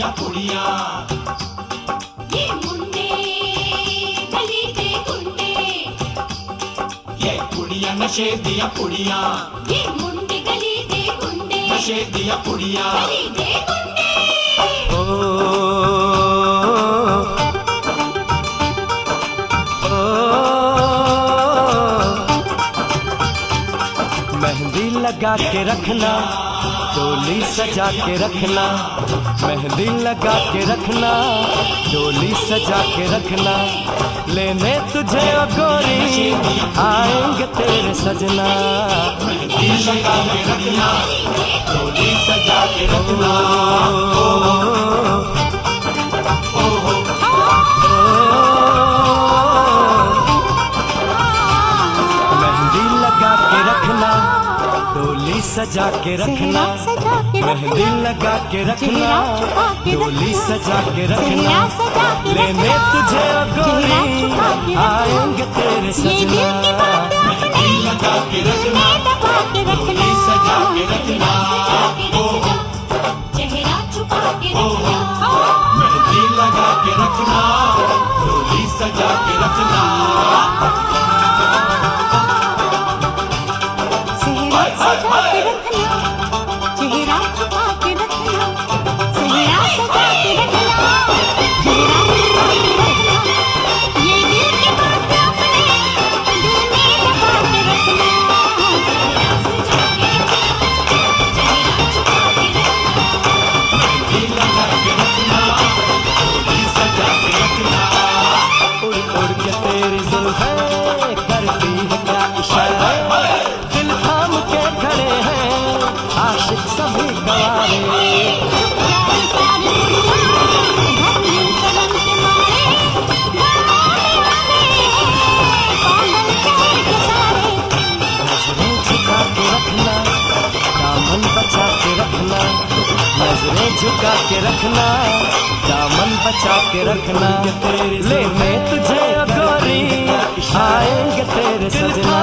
दिया पुड़िया, ये मुंडे गली दे गुंडे, ये कुड़िया नशे दिया पुड़िया, ये मुंडे गली दे गुंडे, नशे दिया पुड़िया। गली दे गुंडे। मेहंदी लगा के रखना, डोली सजा के रखना, मेहंदी लगा के रखना, डोली सजा के रखना, लेने तुझे ओ गोरी आएंगे तेरे सजना। मेहंदी लगा के रखना, डोली सजा के रखना, मेहंदी लगा के रखना, डोली सजा के रखना, मेहंदी लगा के रखना, डोली सजा के रखना, लेने तुझे ओ गोरी आएंगे तेरे सजना। मेहंदी लगा के रखना, डोली सजा के रखना, चेहरा छुपा के रखना, मेहंदी लगा के रखना, डोली सजा के रखना। चेहरा छुपा के रखना, चेहरा सजा के रखना, चेहरा छुपा के रखना, ये दिल की बात अपने दिल में दबा के रखना, चेहरा सजा के रखना, चेहरा छुपा के रखना, मेहंदी लगा के रखना, डोली सजा के रखना। उड़ उड़ के तेरी जुल्फें करती है क्या इशारा, दिल थाम के खड़े हैं आशिक सभी गवारे। प्यारी सारी दुनिया धरती कदम के मारे, गाने वाले हैं पागल शहर के सारे। नजरें झुका के रखना, दामन बचा के रखना, नजरें झुका के रखना, दामन बचा के रखना, लेने तुझे ओ गोरी आएंगे तेरे सजना।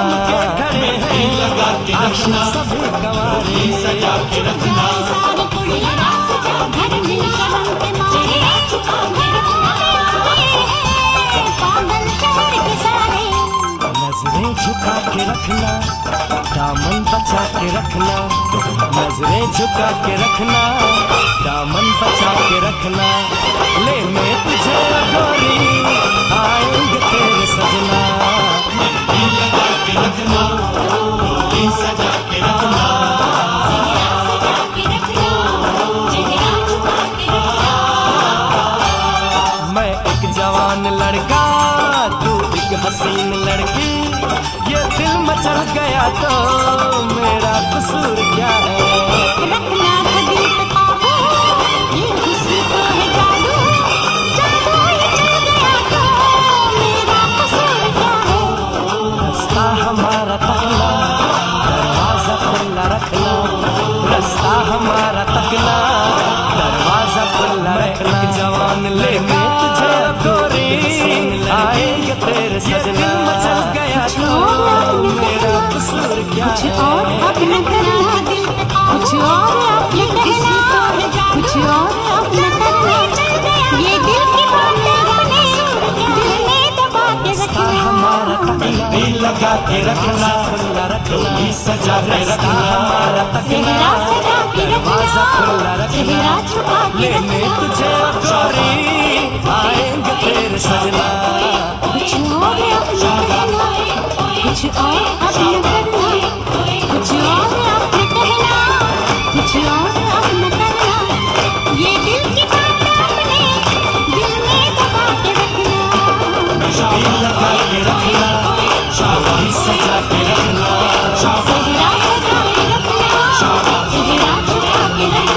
मेहंदी लगा के रखना, सभी गवारे सजा के रखना, सारी कुड़ियाँ सजा धरती कदम के मारे, छुपा के रखना पागल शहर के सारे। नजरें झुका के रखना, दामन बचा के रखना, नजरें झुका के रखना, दामन बचा के रखना, लेने तुझे ओ गोरी आएंगे तेरे सजना। मेहंदी लगा के रखना, डोली सजा के रखना, चेहरा सजा के रखना, चेहरा छुपा के रखना। मैं एक जवान लड़का, तू एक हसीन लड़की, ये दिल मचल गया तो मेरा कसूर क्या है। रखना था दिल पे काबू, ये खुशी तो है जादू, जादू ये चल गया तो मेरा कसूर क्या है। रास्ता हमारा तकना, दरवाजा खुला रखना, रास्ता हमारा तकना, दरवाजा खुला रखना। जवान लेके तुझे गोरी आएंगे तेरे सजना। मचल गया तो मेरा कसूर क्या कुछ है। और अपना करना दिल पे काबू, कुछ और अपना कहना, कुछ और अपना करना, ये दिल की बात अपने दिल में दबा के रास्ता रखना। हमारा तकना, मेहंदी लगा के रखना, खुला रखना, डोली सजा के रास्ता रखना, हमारा चेहरा तकना, सजा के दरवाजा खुला रखना, रखना, चेहरा छुपा के लेने रखना। तुझे गोरी आएंगे तेरे सजना। कुछ और अपना कहना, कुछ और अपना करना, कुछ और अपना कहना, कुछ और अपना करना, ये दिल की बात अपने दिल में दबा के रखना। मेहंदी लगा के रखना, डोली सजा के रखना, चेहरा सजा के रखना, चेहरा छुपा के रखना।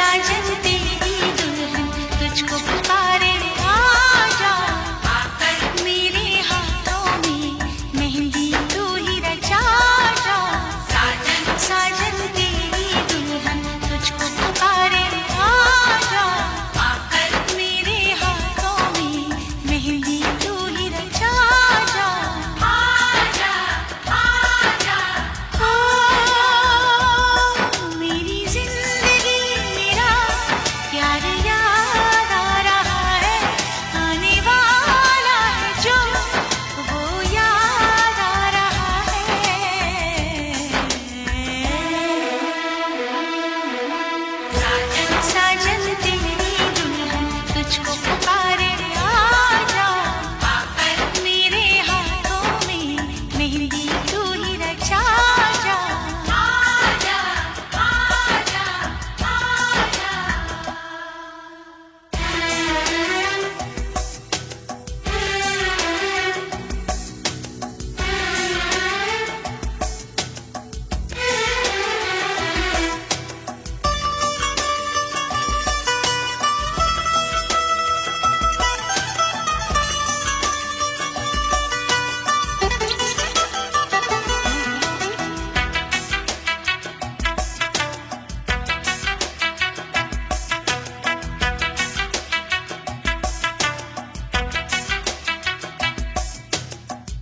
साजन तेरी दुल्हन तुझको पुकारे आजा, आकर मेरे हाथों में मेहंदी तू ही रचा जा। साजन साजन तेरी दुल्हन तुझको पुकारे आजा, आकर मेरे हाथों में मेहंदी तू ही रचा जा। आजा आजा मेरी जिंदगी मेरा प्यार याद आ रहा है, आने वाला है जो वो याद आ रहा है। साजन साजन तेरी दुल्हन तुझको पुकारे आजा, आकर मेरे हाथों में मेहंदी तू ही रचा जा। आजा आजा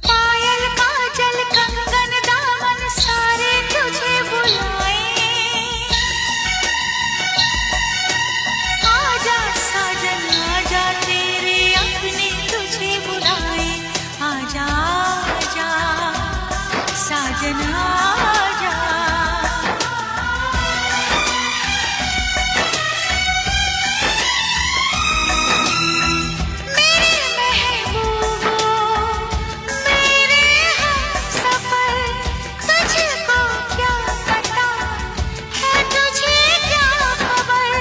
पायल काजल कंगन दामन सारे तुझे बुलाए, आजा साजन आजा तेरे अपने तुझे बुलाए। आजा आजा साजन आजा, मेरे महबूबो मेरे हमसफर, तुझको क्या पता है तुझे क्या खबर,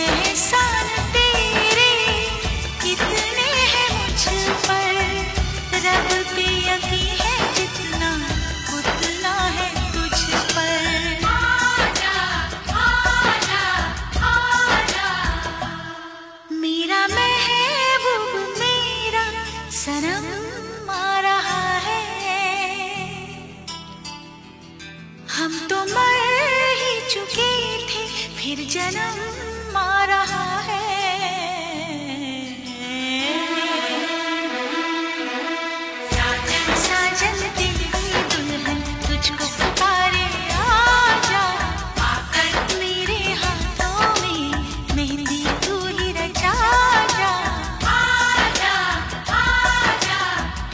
एहसान तेरे कितने हैं मुझ पर, रब पे यकीन है जितना उतना है तुझ पर। आजा आजा आजा मेरा महबूब मेरा सनम आ रहा है, हम तो मर ही चुके थे फिर जन्म आ रहा है। साजन साजन तेरी दुल्हन तुझको पुकारे आजा, आकर मेरे हाथों में मेहंदी तू ही रचा जा। आजा आजा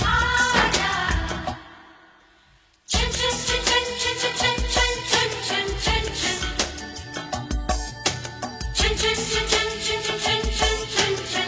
आजा चुन चुन चुन चुन चुन चुन चुन चुन चुन चुन चुन चुन चुन चुन चुन चुन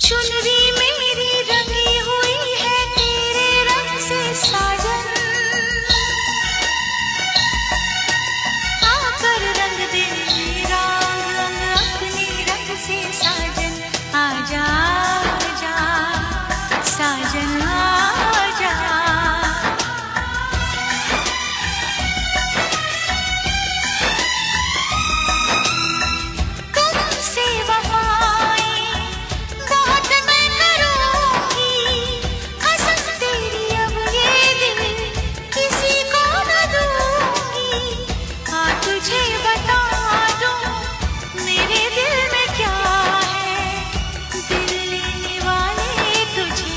चुनरी मेरी रंगी हुई है तेरे रंग से साजन, आकर रंग दे मेरा अंग अपने रंग से साजन। आजा आजा साजन आजा, तुमसे वफाएं बहुत मैं करूंगी, कसम तेरी अब ये दिल किसी को न दूंगी। हाँ तुझे बता दूं मेरे दिल में क्या है, दिल लेने वाले तुझे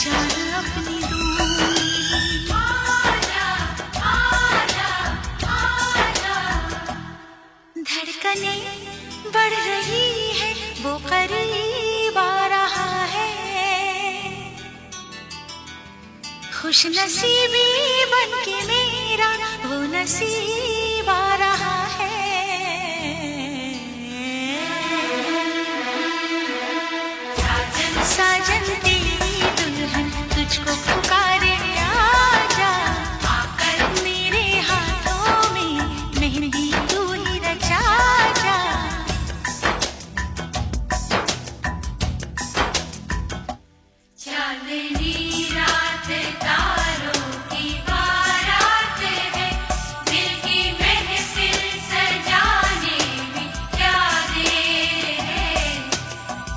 जान अपनी दूंगी। आजा आजा आजा धड़कनें बढ़ रही है वो करीब आ रहा है, खुश नसीबी बन के मेरा वो नसीब आ रहा है। साजन साजन तेरी दुल्हन तुझको पुकारे, आजा आकर मेरे हाथों में मेहंदी तू ही रचा जा। चांदनी रात तारों की बारात है, दिल की महफिल सजाने में क्या देर है,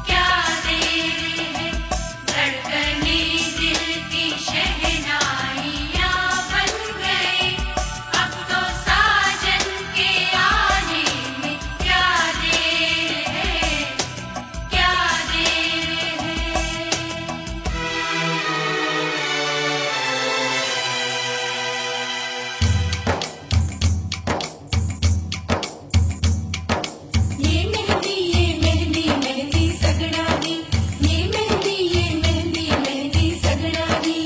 क्या देर है। धड़कने दिल की शहनाइयाँ बन गई, अब तो साजन के आने में क्या देर है, क्या देर है। ये मेहंदी मेहंदी सगड़ा दी, ये मेहंदी मेहंदी सगड़ा दी।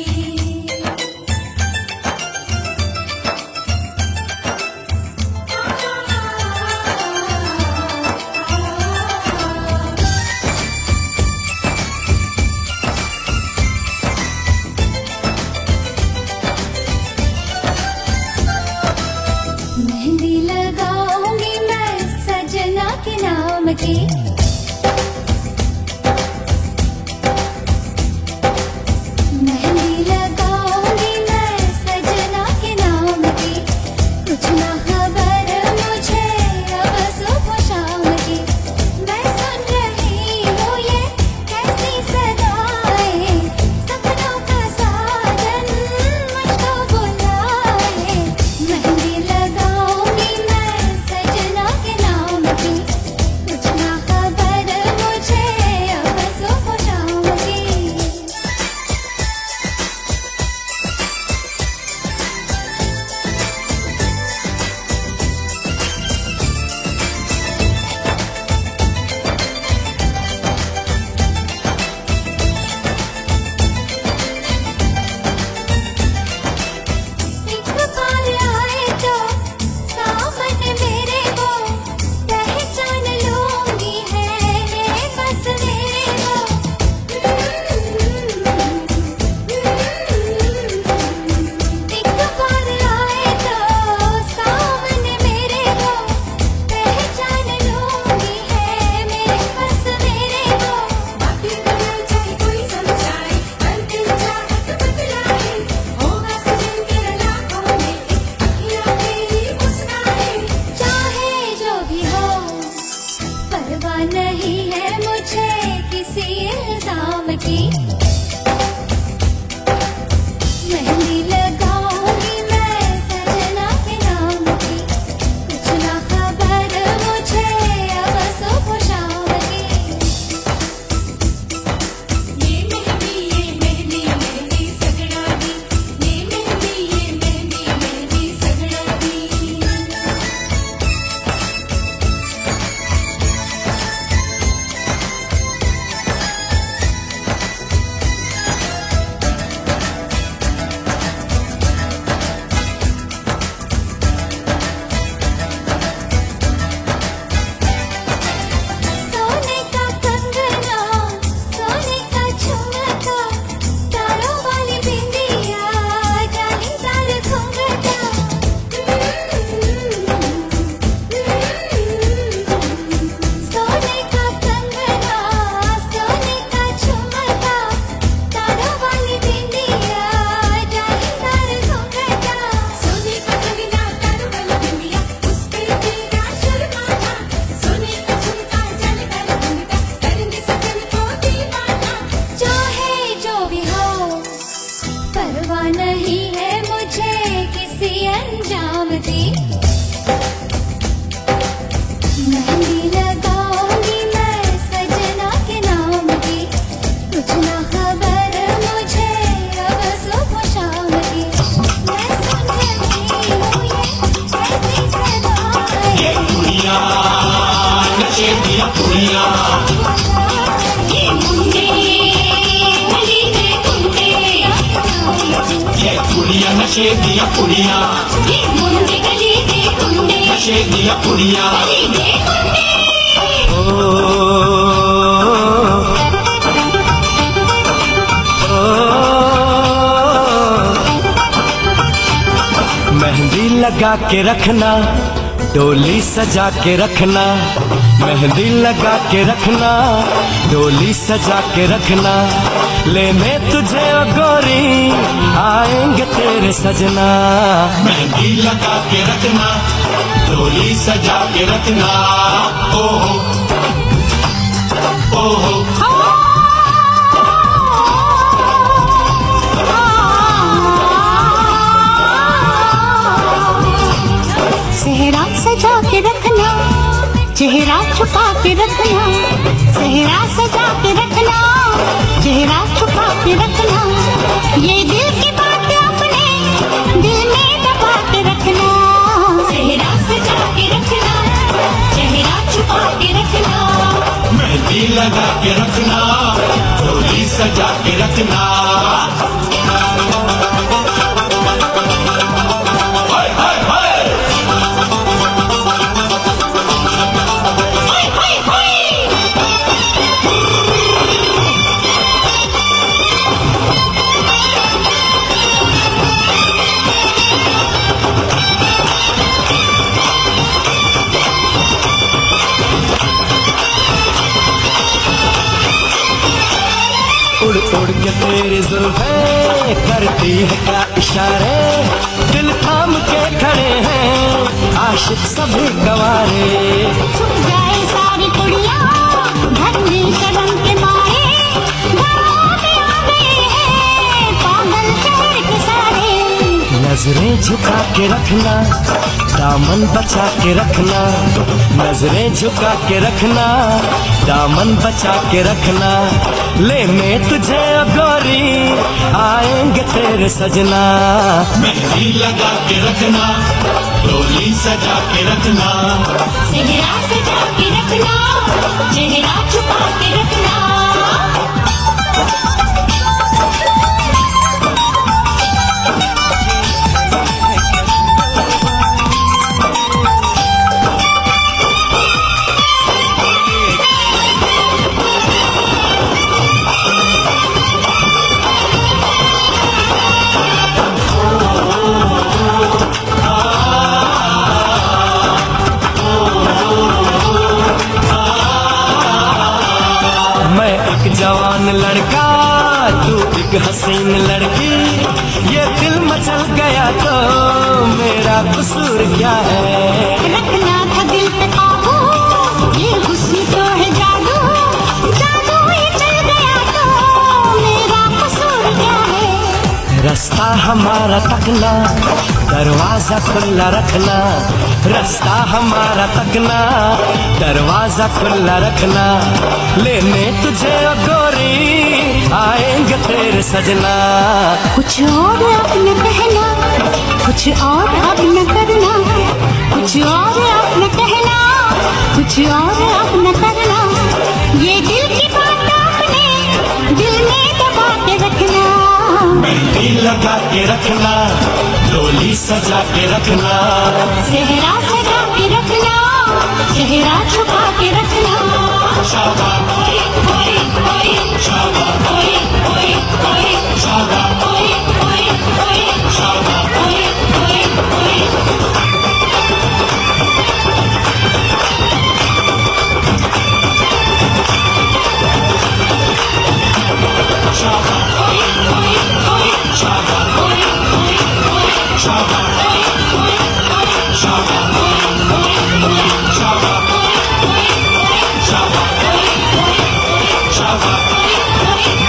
मेहंदी लगाऊंगी मैं सजना के नाम की, मेहंदी लगाऊंगी मैं सजना के नाम की। कुछ ना खबर मुझे अब सुबह शाम की, मैं सुन रही हूँ ये कैसी सदाएं, सपनों का साजन मुझको बुलाए। मेहंदी लगाऊंगी मैं सजना के नाम की, कुछ ना खबर मुझे अब सुबह शाम की। एक बार आए तो सामने मेरे वो पहचान लूंगी है बस मेरे वो। एक बार आए तो सामने मेरे वो पहचान लूंगी है मेरे बस मेरे वो। बाकी दुनिया चाहे कोई समझाए, अंतिम चाहत बतलाए, होगा सजन तेरा लाखों में एक अखियाँ तेरी मुस्काए। चाहे जो भी हो परवाह नहीं है मुझे किसी इल्जाम की, मेहंदी लगाऊंगी मैं सजना के नाम की। कुछ ना खबर मुझे अब सुबह शाम की। ये मेहंदी मेहंदी सगड़ा दी, ये मेहंदी मेहंदी सगड़ा दी। नशे दिया कुड़िया, ये मुंडे गली दे गुंडे, ये कुड़िया नशे दिया कुड़िया, ये मुंडे गली दे गुंडे, नशे दिया कुड़िया। गली दे गुंडे। मेहंदी लगा के रखना, डोली सजा के रखना, मेहंदी लगा के रखना, डोली सजा के रखना, लेने तुझे ओ गोरी आएंगे तेरे सजना। मेहंदी लगा के रखना, डोली सजा के रखना, ओहो ओहो। सेहरा सजा के रखना, चेहरा छुपा के रखना, सेहरा सजा के रखना, चेहरा छुपा के रखना, ये दिल की बात अपने दिल में दबा के रखना। सेहरा सजा के रखना, चेहरा छुपा के रखना, मेहंदी लगा के रखना, डोली सजा के रखना। हाय हाय हाय, हाय हाय हाय। उड़ उड़ के तेरी जुल्फें करती है क्या इशारे, दिल थाम के खड़े हैं आशिक सभी गवारे। छुप जाए सारी कुड़ियाँ धरनी शर्म के मारे, घरों में आ गए हैं पागल शहर के सारे। नजरें झुका के रखना, दामन बचा के रखना, नजरें झुका के रखना, दामन बचा के रखना, लेने तुझे ओ गोरी आएंगे तेरे सजना। मेहंदी लगा के रखना, डोली सजा के रखना, सेहरा सजा के रखना, चेहरा छुपा के रखना। मैं एक जवान लड़का, तू एक हसीन लड़की, ये दिल मचल गया तो मेरा कसूर क्या है। रखना था दिल पे काबू, ये हुस्न तो है जादू, जादू ये चल गया तो मेरा कसूर क्या है। रास्ता हमारा तकना, दरवाजा खुला रखना, रास्ता हमारा तकना, दरवाजा खुला रखना, लेने तुझे ओ गोरी आएंगे तेरे सजना। कुछ और अब न कहना, कुछ और अब न करना, कुछ और अब न कहना, कुछ और अब न करना, ये दिल की बात अपने दिल में दबा के रखना। मेहंदी लगा के रखना, डोली सजा के रखना, सेहरा सजा के रखना, चेहरा छुपा के रखना। शाबा ओए ओए ओए, शाबा ओए ओए ओए, शाबा ओए ओए ओए, शाबा ओए ओए ओए। शाबा ओए ओए ओए, शाबा ओए ओए ओए, शाबा ओए ओए ओए, शाबा ओए ओए ओए, शाबा ओए ओए ओए, शाबा ओए ओए ओए, शाबा ओए ओए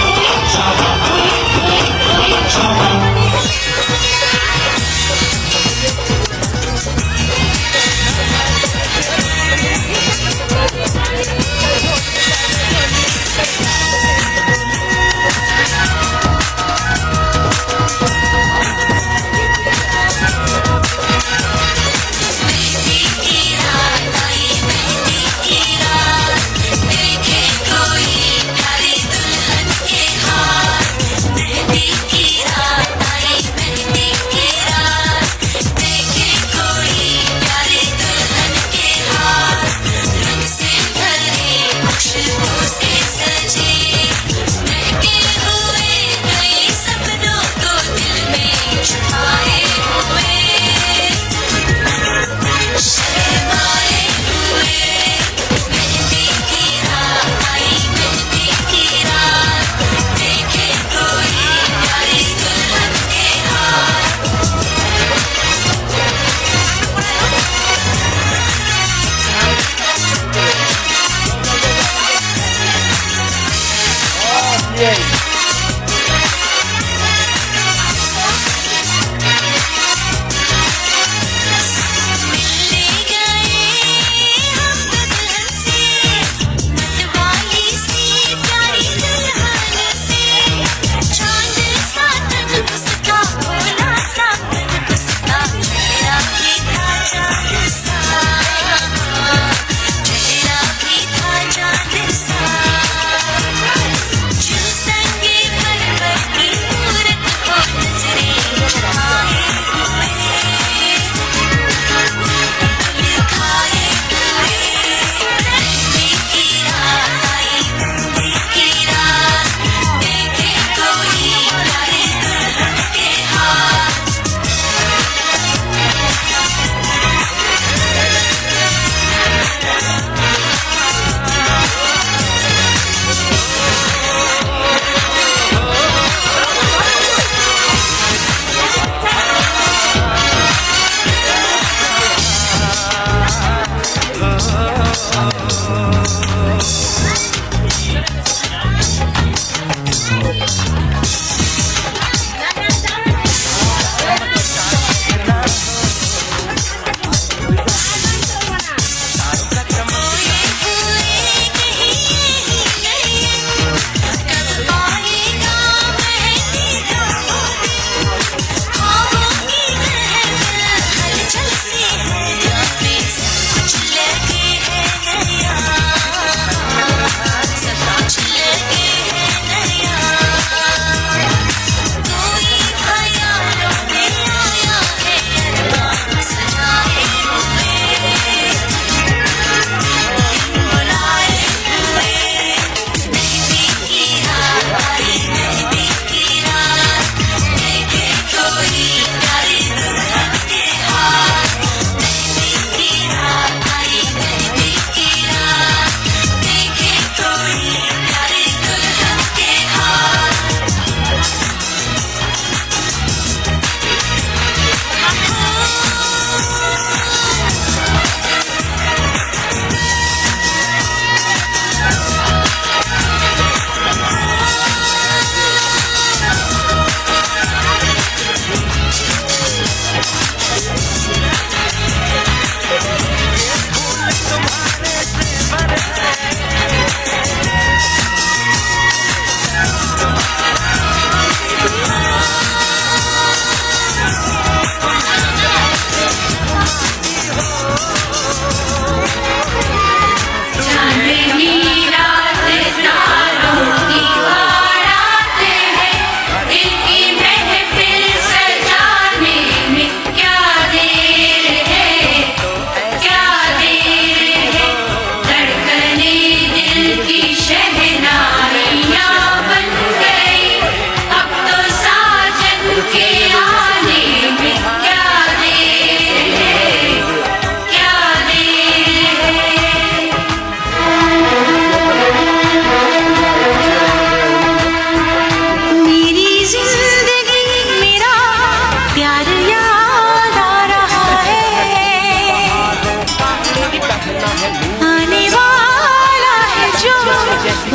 जो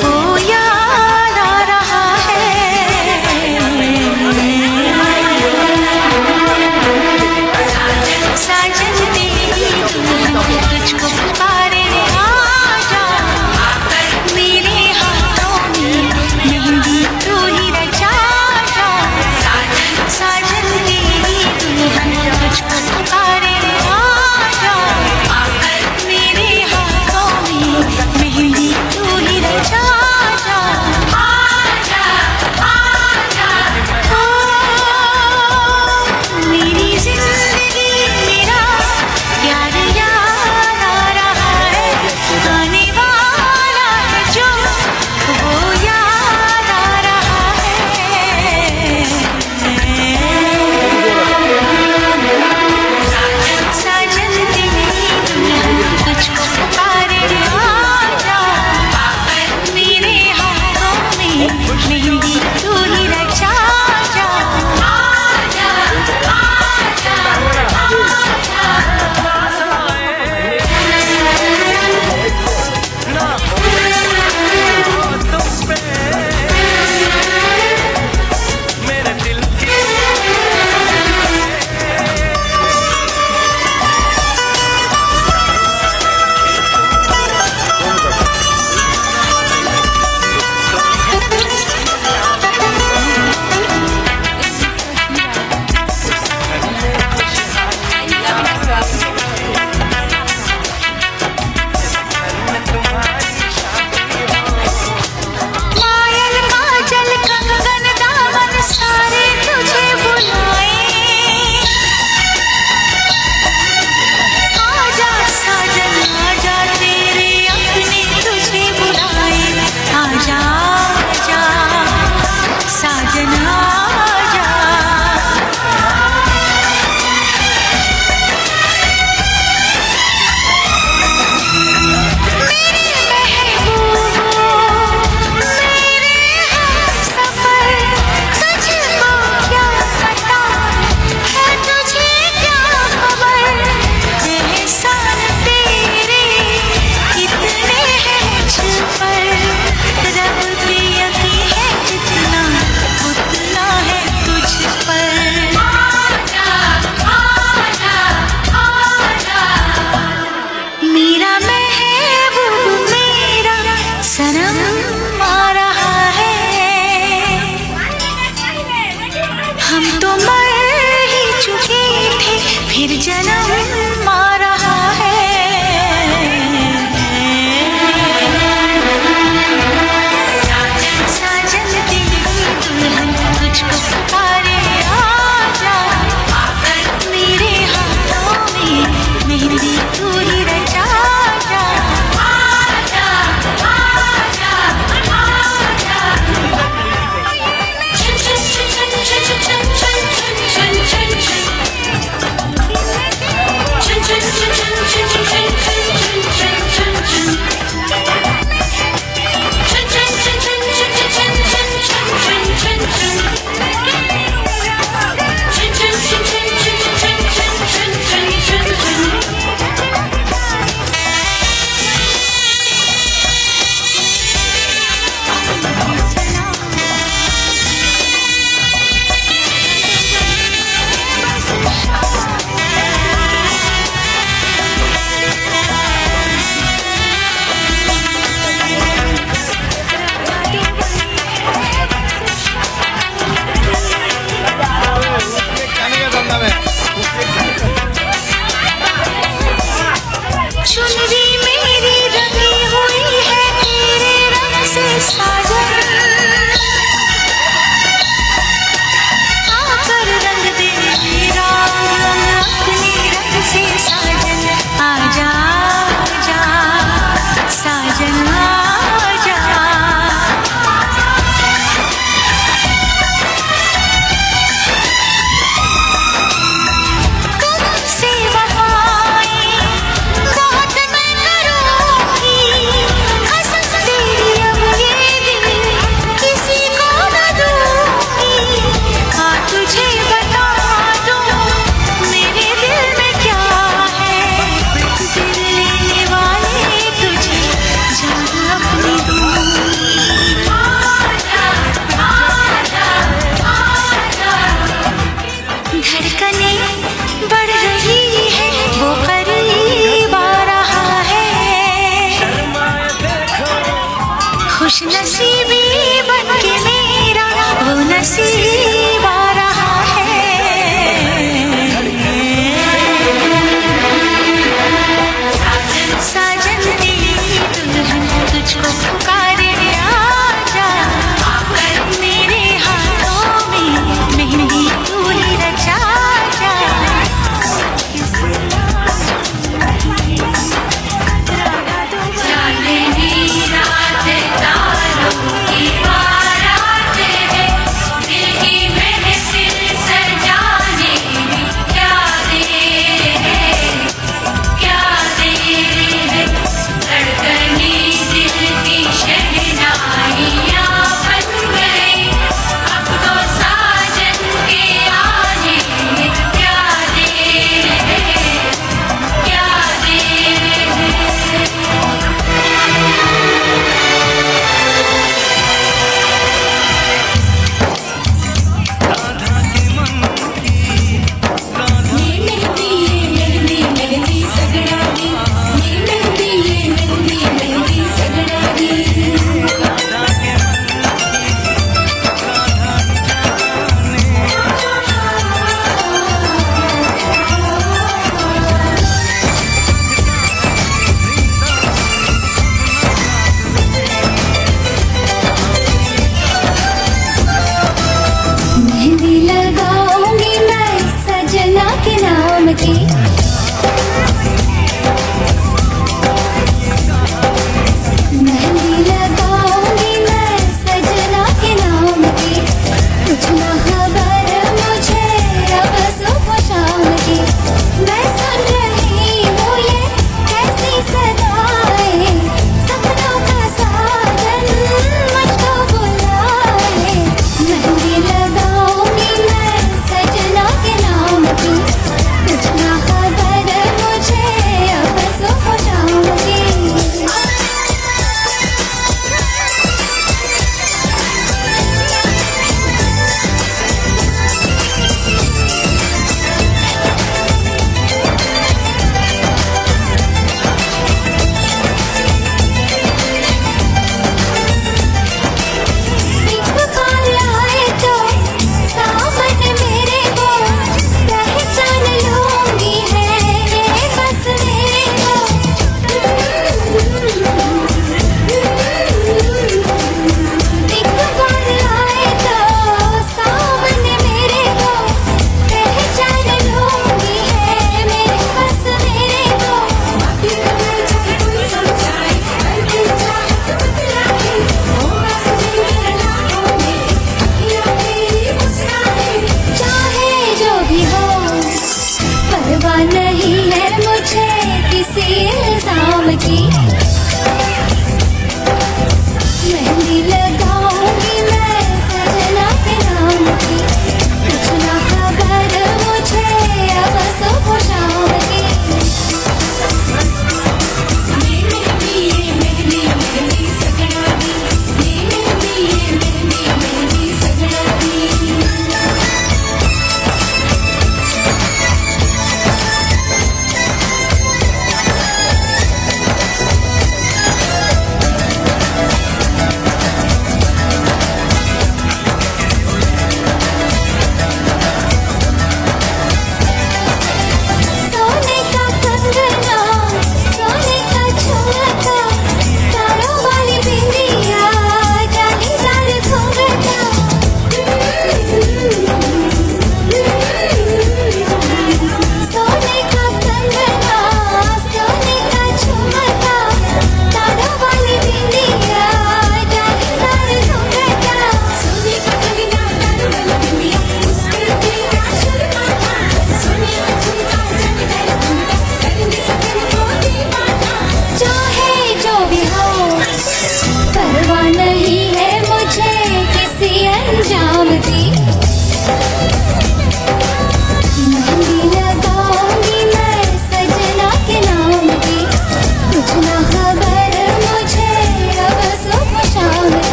वो याद आ रहा है। साजन तेरी दुल्हन तुझको पुकारे आजा, मेरे हाथों में मेहंदी तू ही रचा जा। साजन तेरी दुल्हन तुझको पुकारे आजा, मेरे हाथों में मेहंदी तू ही रचा जा। खुश नसीबी बन के मेरा वो नसीब आ रहा है। साजन तेरी दुल्हन तुझको पुकारे आजा, मेरे हाथों में मेहंदी तू ही रचा जा। तारों की बारात है, दिल की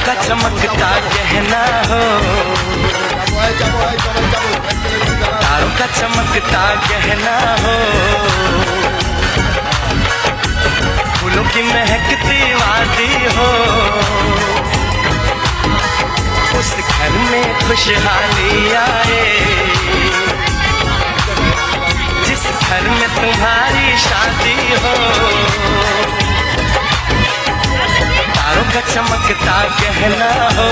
का चमकता गहना हो, तारों का चमकता गहना हो, फूलों की महकती वादी हो, उस घर में खुशहाली आए, जिस घर में तुम्हारी शादी हो। तारों का चमकता गहना हो,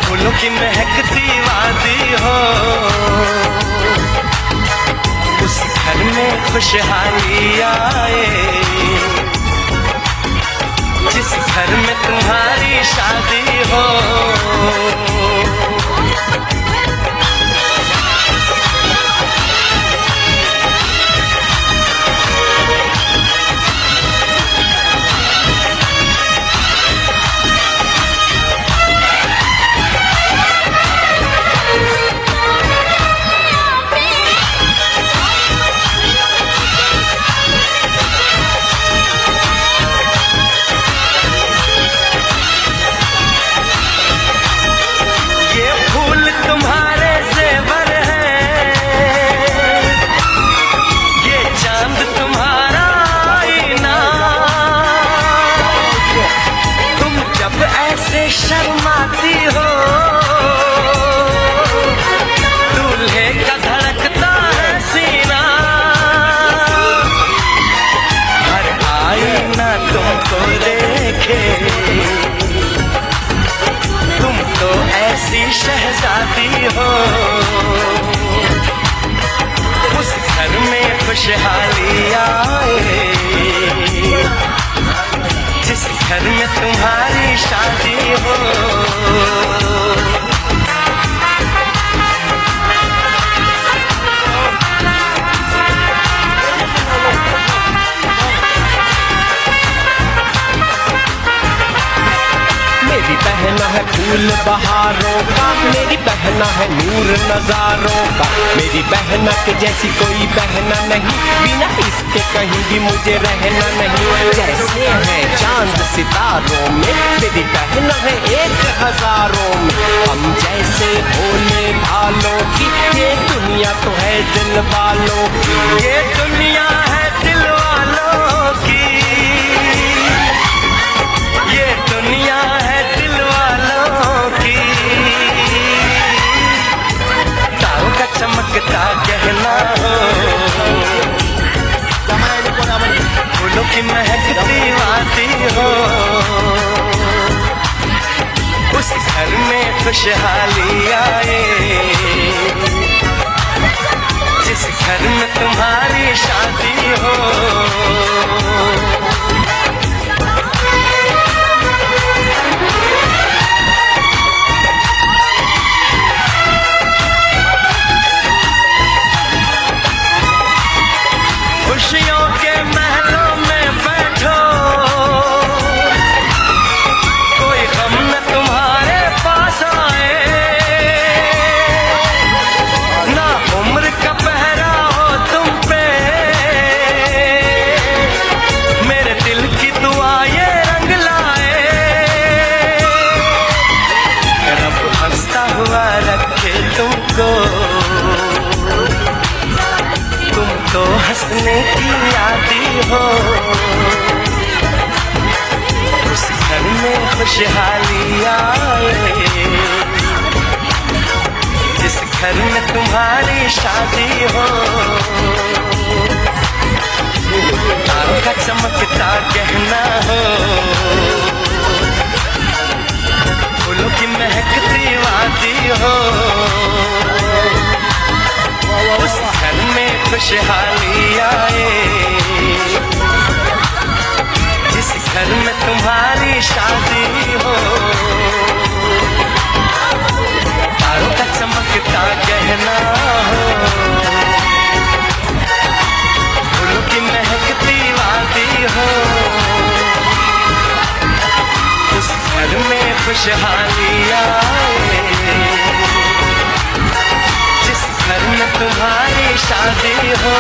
फूलों की महकती वादी हो, उस घर में खुशहाली आए, जिस घर में तुम्हारी शादी हो। शर्माती हो, दूल्हे का धड़कता है सीना, हर आईना तुमको देखे, तुम तो ऐसी शहजादी हो, उस घर में खुशहाली आए, जिस घर में तुम्हारी शादी हो। मेरी बहना है फूल बहारों का, मेरी बहना है नूर नजारों का, मेरी बहना के जैसी कोई बहना नहीं, बिना इसके कहीं भी मुझे रहना नहीं। जैसे है चांद सितारों में, मेरी बहना है 1000 में, हम जैसे भोले भालों की, ये दुनिया तो है दिल वालों की, ये दुनिया है दिल वालों की, ये दुनिया है दिल वालों की। तारों का चमकता गहना हो, फूलों की महकती वादी हो, उस घर में खुशहाली आए, जिस घर में तुम्हारी शादी हो। खुशियों के महलों में बैठो, कोई गम न तुम्हारे पास आए, ना उम्र का पहरा हो तुम पे, मेरे दिल की दुआ ये रंग लाए, रब हंसता हुआ रखे तुमको, तुम तो हंसने की आदी हो, उस घर में खुशहाली आए, जिस घर में तुम्हारी शादी हो। तारों का चमकता गहना हो, फूलों की महकती वादी हो, उस घर में खुशहाली आए, जिस घर में तुम्हारी शादी हो। तारों का चमकता गहना हो, फूलों की महकती वादी हो, उस घर में खुशहाली आए, घर में तुम्हारी शादी हो।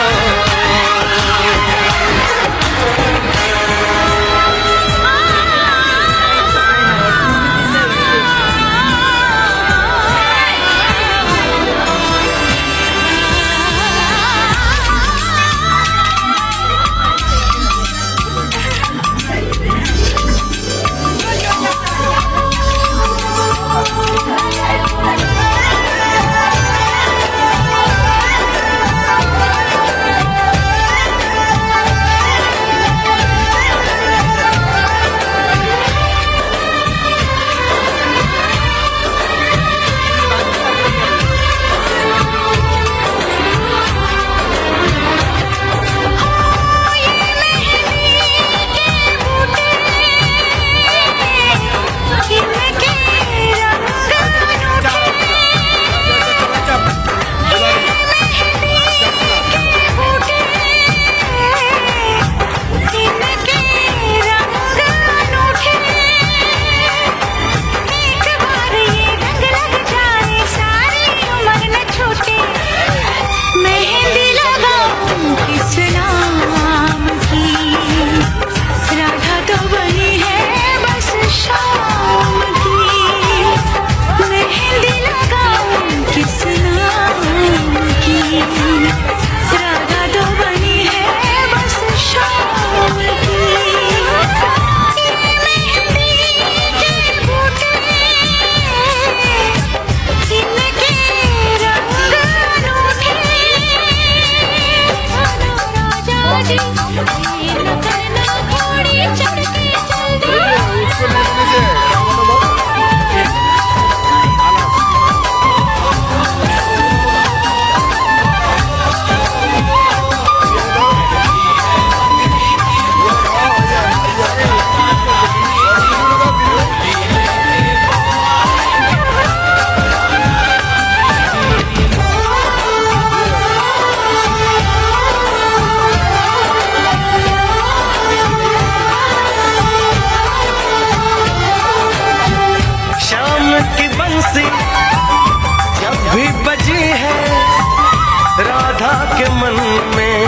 के मन में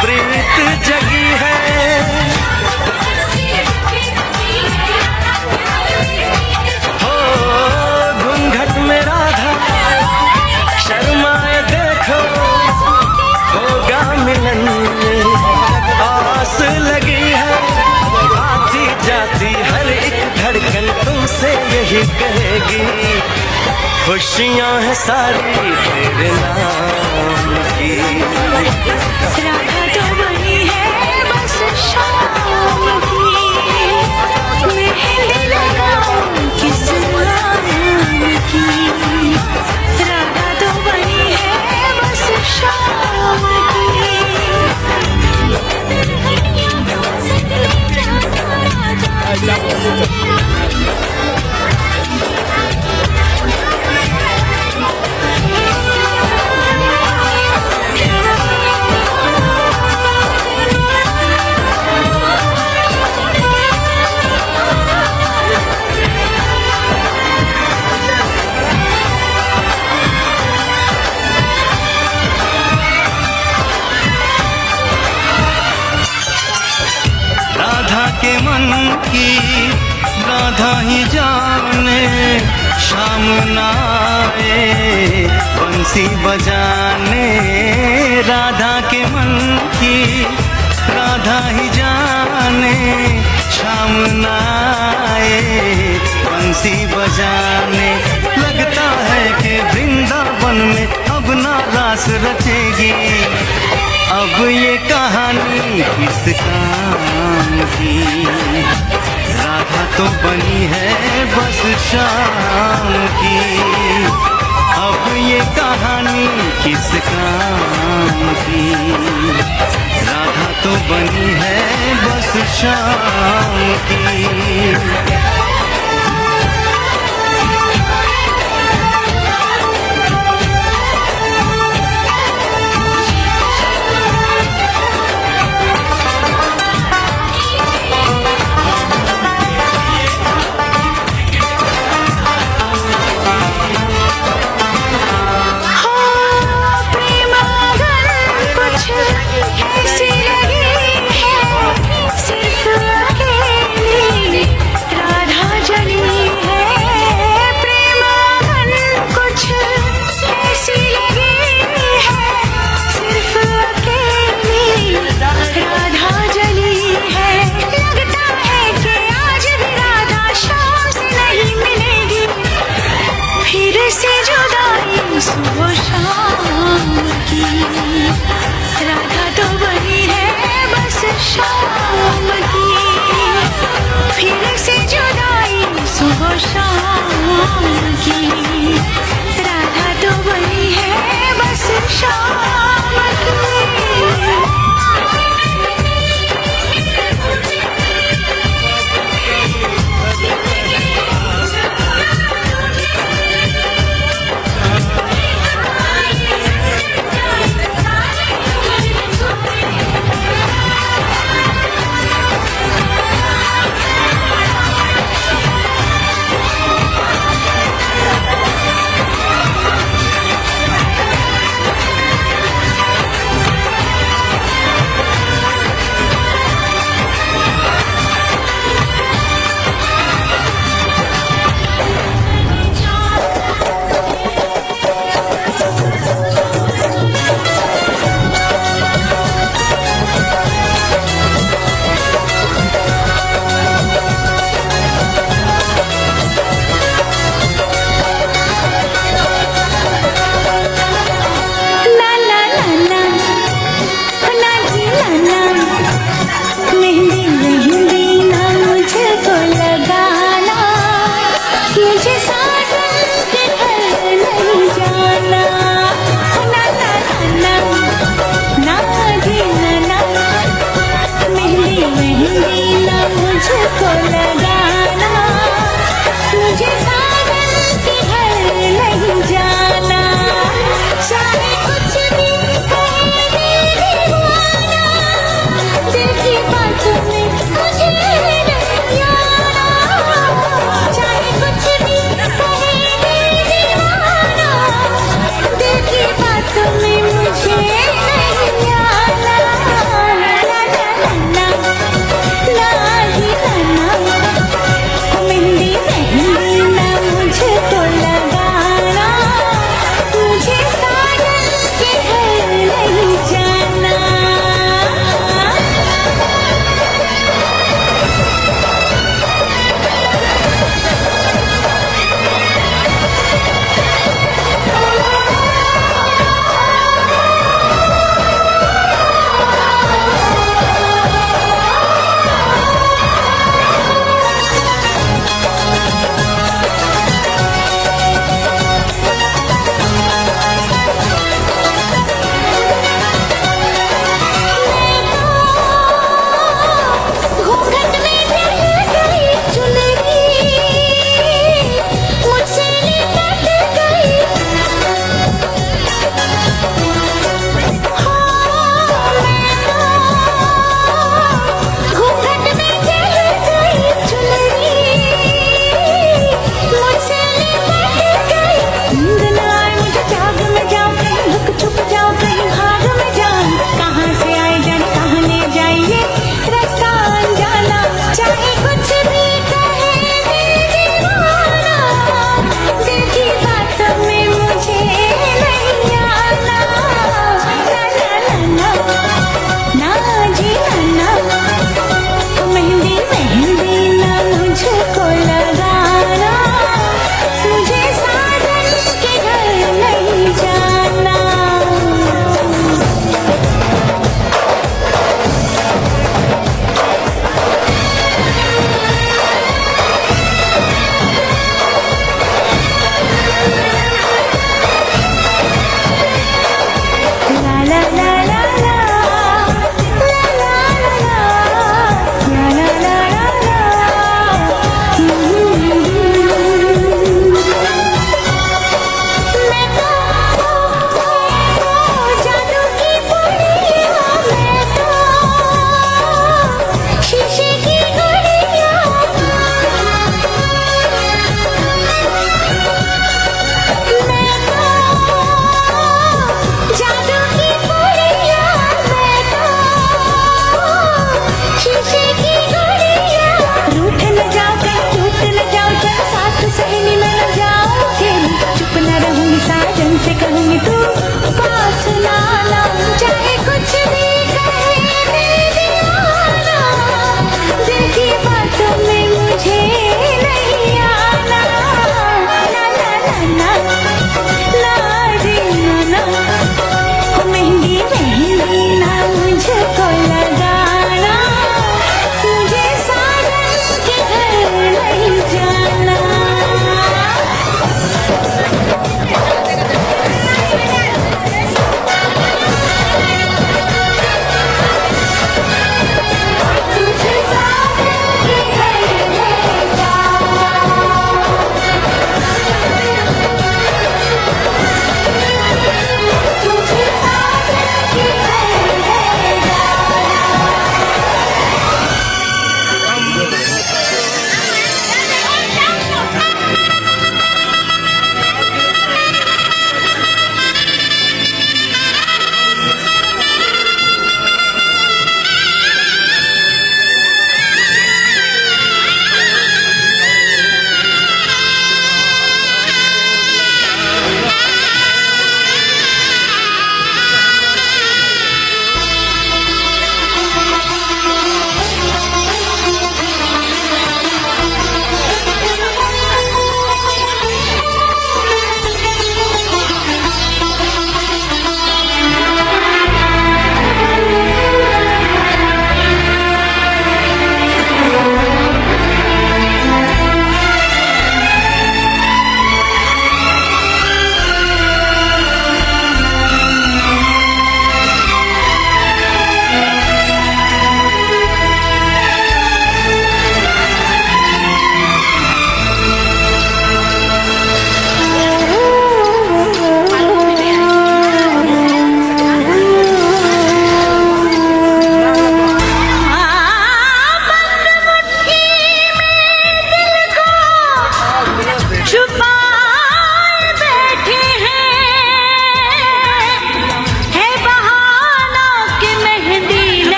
प्रीत जगी है। हो घूंघट में राधा शर्माए देखो, होगा मिलन में आस लगी है। आती जाती हर एक धड़कन तुमसे यही कहेगी, खुशियां हैं सारी तेरे नाम की। राधा तो बनी है बस शाम की, मेहंदी लगाऊं किस नाम की। राधा तो बनी है बस शाम की। राधा के मन की राधा ही जाने, शाम ना आए बंसी बजाने। राधा के मन की राधा ही जाने, शाम ना आए बंसी बजाने। लगता है कि वृंदावन में अब ना रास रचेगी, अब ये कहानी किस काम की। राधा तो बनी है बस शाम की, अब ये कहानी किस काम की। राधा तो बनी है बस शाम की। ऐसी लगी है सिर्फ अकेली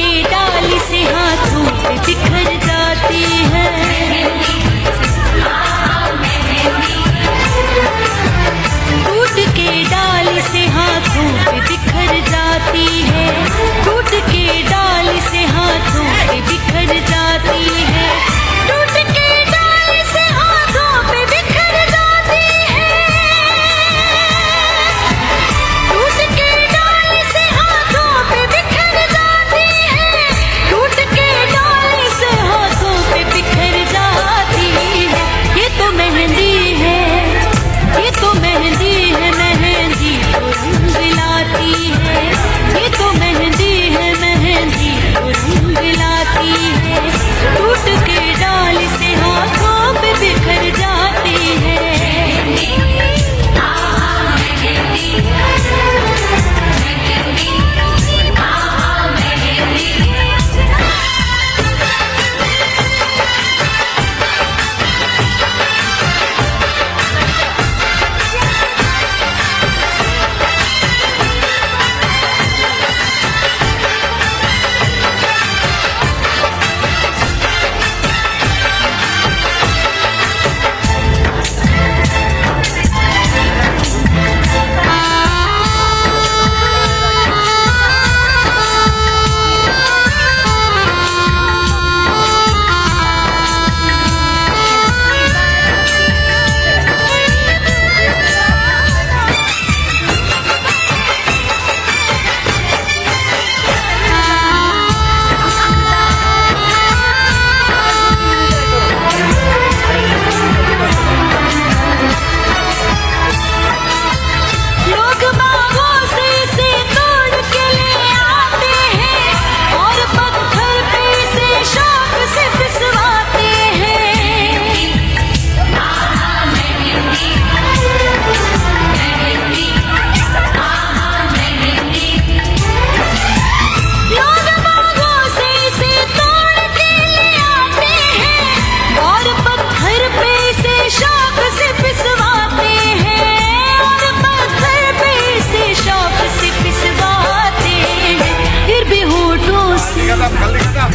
के डाली से हाथों पे बिखर जाती है। टूट के डाली से हाथों पे बिखर जाती है। टूट के डाली से हाथों पे बिखर जाती है। टूट के डाली से हाथों पे बिखर जाती है। टूट के डाली से हाथों पे बिखर जाती है। टूट के डाली से हाथों पे बिखर जाती है। ये तो मेहंदी है, ये तो मेहंदी है, मेहंदी तो रंग लाती है। ये तो मेहंदी है, मेहंदी तो रंग लाती है। टूट के डाली से हाथों पे बिखर जाती है।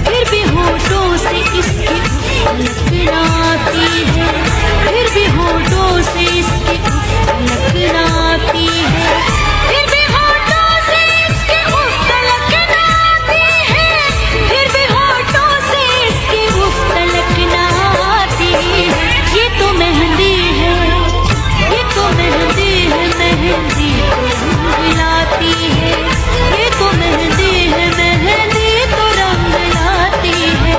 फिर भी होठों से इसकी लकड़ाती है। फिर भी होठों से इसकी लकड़ाती है। फिर भी होठों से इसकी लकड़ाती है। फिर भी होठों से इसकी लकड़ाती है। ये तो मेहंदी है, ये तो मेहंदी है, मेहंदी तो रंग लाती है। ये तो मेहंदी है, मेहंदी तो रंग लाती है।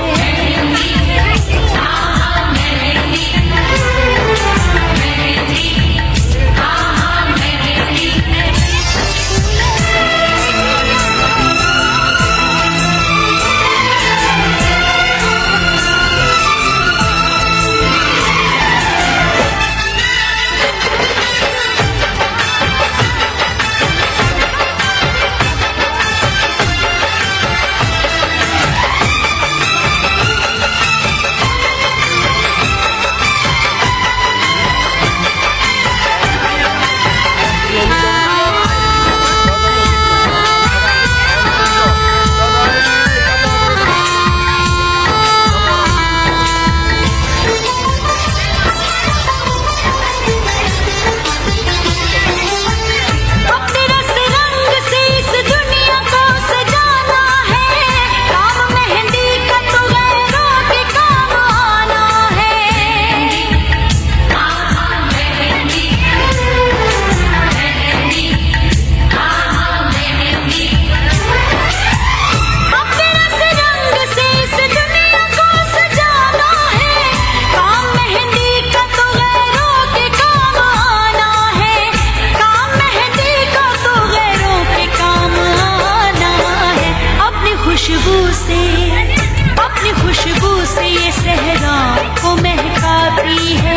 अपनी खुशबू से ये सहरा को महकाती है।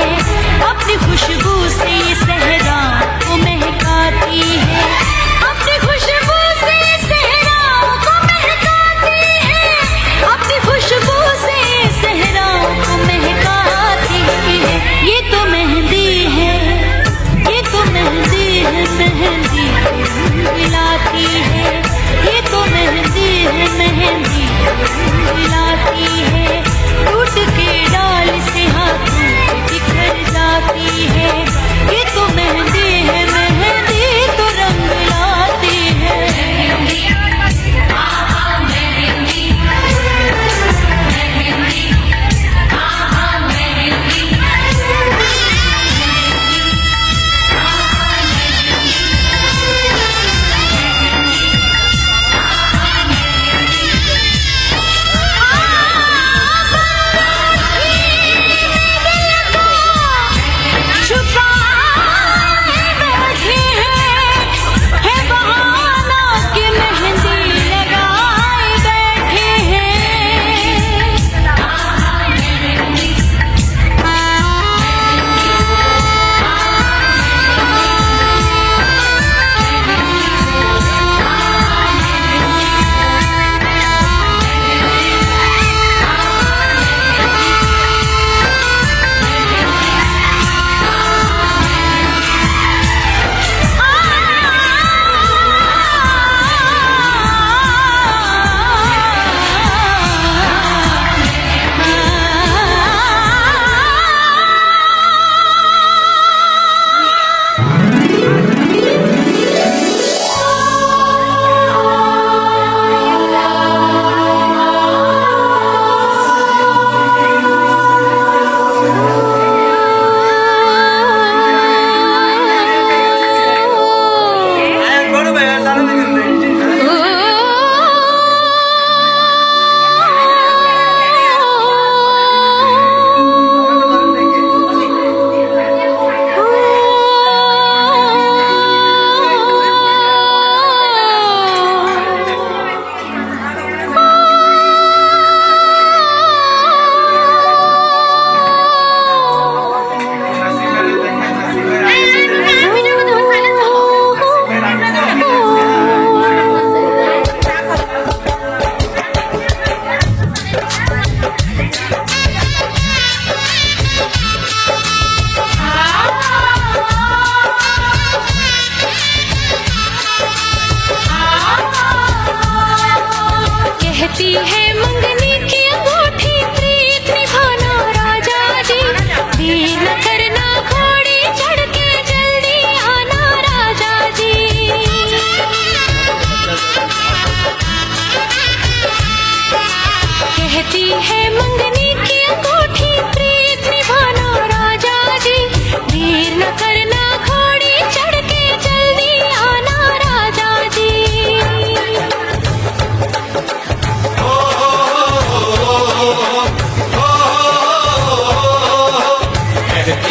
अपनी खुशबू से ये सहरा को महकाती है। अपनी खुशबू से ये सहरा को महकाती है। अपनी खुशबू से ये सहरा को महकाती है। ये तो मेहंदी है, ये तो मेहंदी है, मेहंदी रंग लाती है। ये तो मेहंदी है, मेहंदी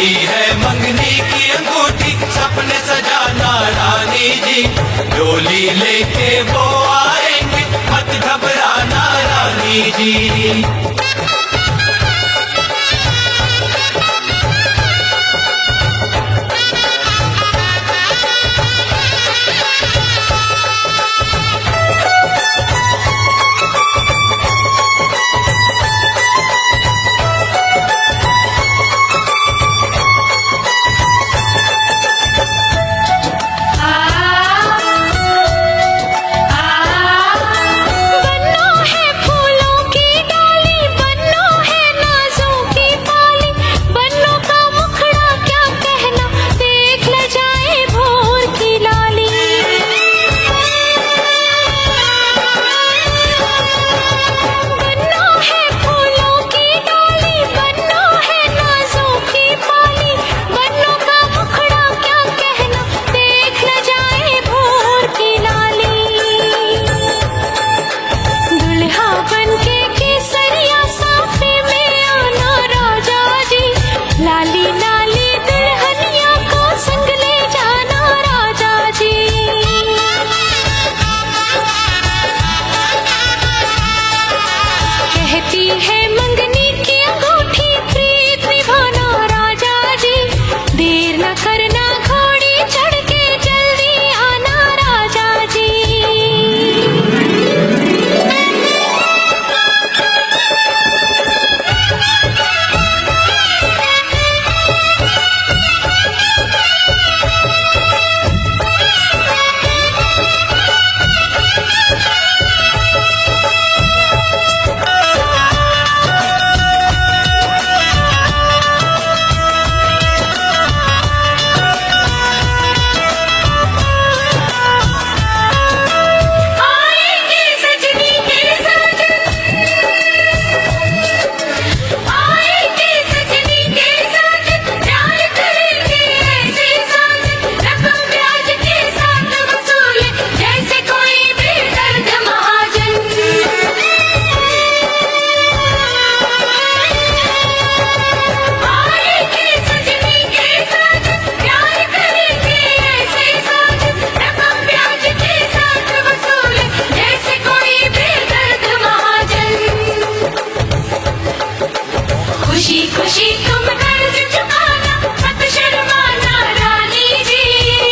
कहती है मंगनी की अंगूठी सपने सजाना रानी जी, डोली लेके वो आएंगे मत घबराना रानी जी।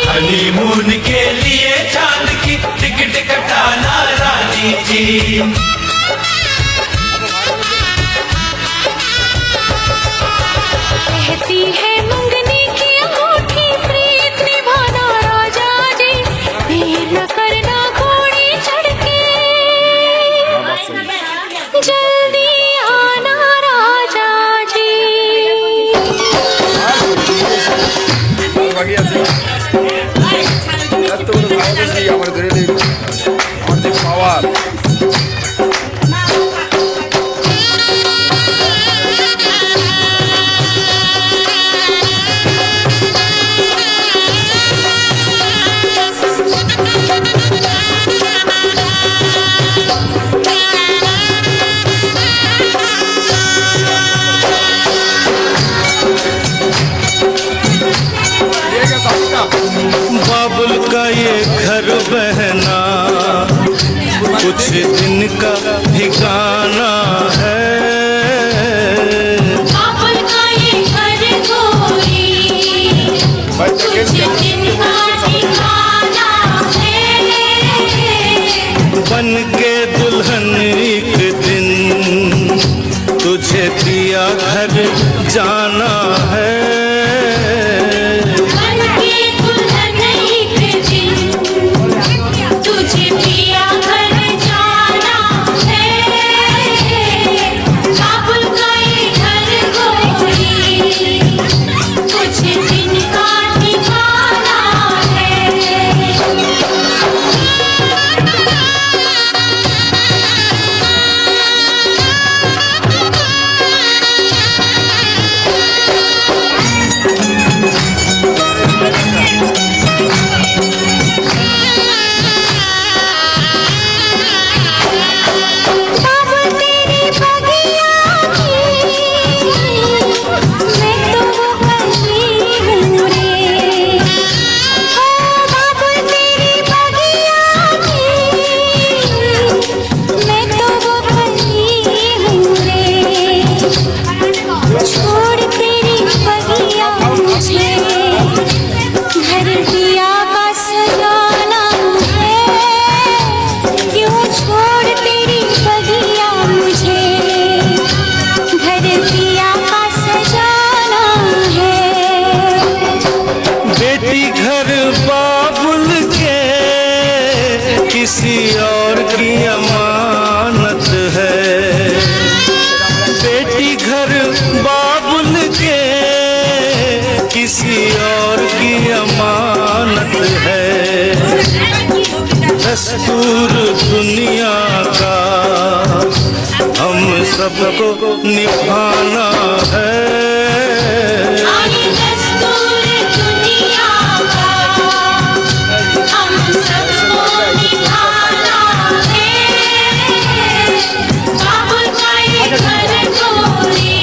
हनीमून के लिए चांद की टिकट कटाना रानी जी। कहती है मंगनी की अंगूठी प्रीत निभाना राजा जी, देर न करना घोड़ी चढ़ के जल्दी आना राजा जी। আমার ধরে নেই আমার যে পাওয়ার बाबुल का ये घर बहना कुछ दिन का ठिकाना है। बाबुल का ये घर गोरी कुछ दिन का ठिकाना है। बन के दुल्हन एक दिन तुझे पिया घर जाना है। सबको निभाना है। आई दस्तूर दुनिया का हम सबको निभाना है। बाबू भाई घर गोरी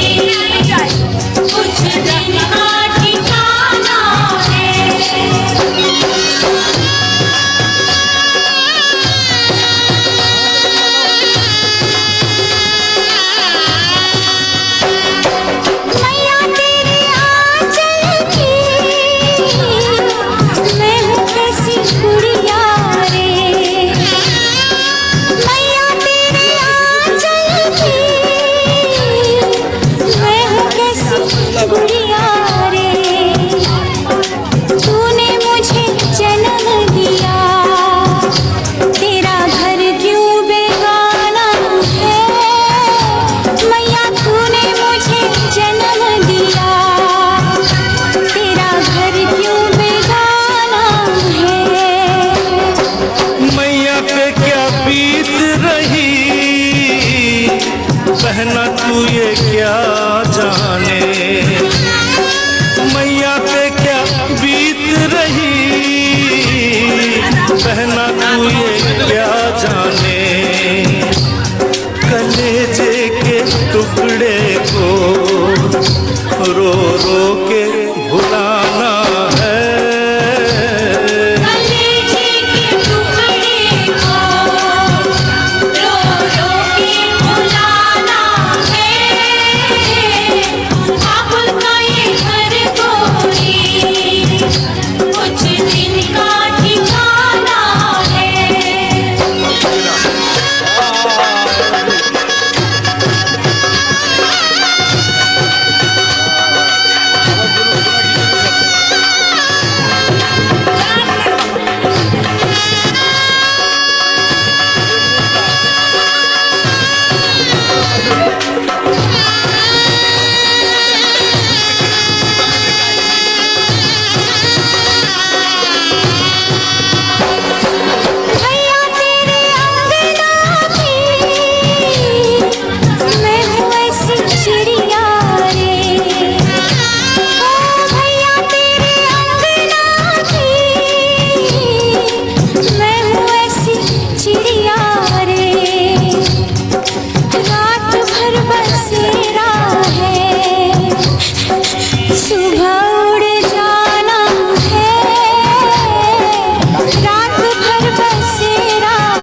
कुछ दिन का ठिकाना है। मैया तेरे आंचल की मैं हूँ कैसी गुड़िया रे। मैया तेरे आंचल की मैं हूँ कैसी गुड़िया रे। तूने मुझे जन्म दिया तेरा घर क्यों बेगाना है। मैया तूने मुझे जन्म दिया तेरा घर क्यों बेगाना है। मैया पे क्या बीत रही बहना तू ये क्या जाने। मैया पे क्या बीत रही बहना तू ये क्या जाने। कलेजे के टुकड़े को रो रो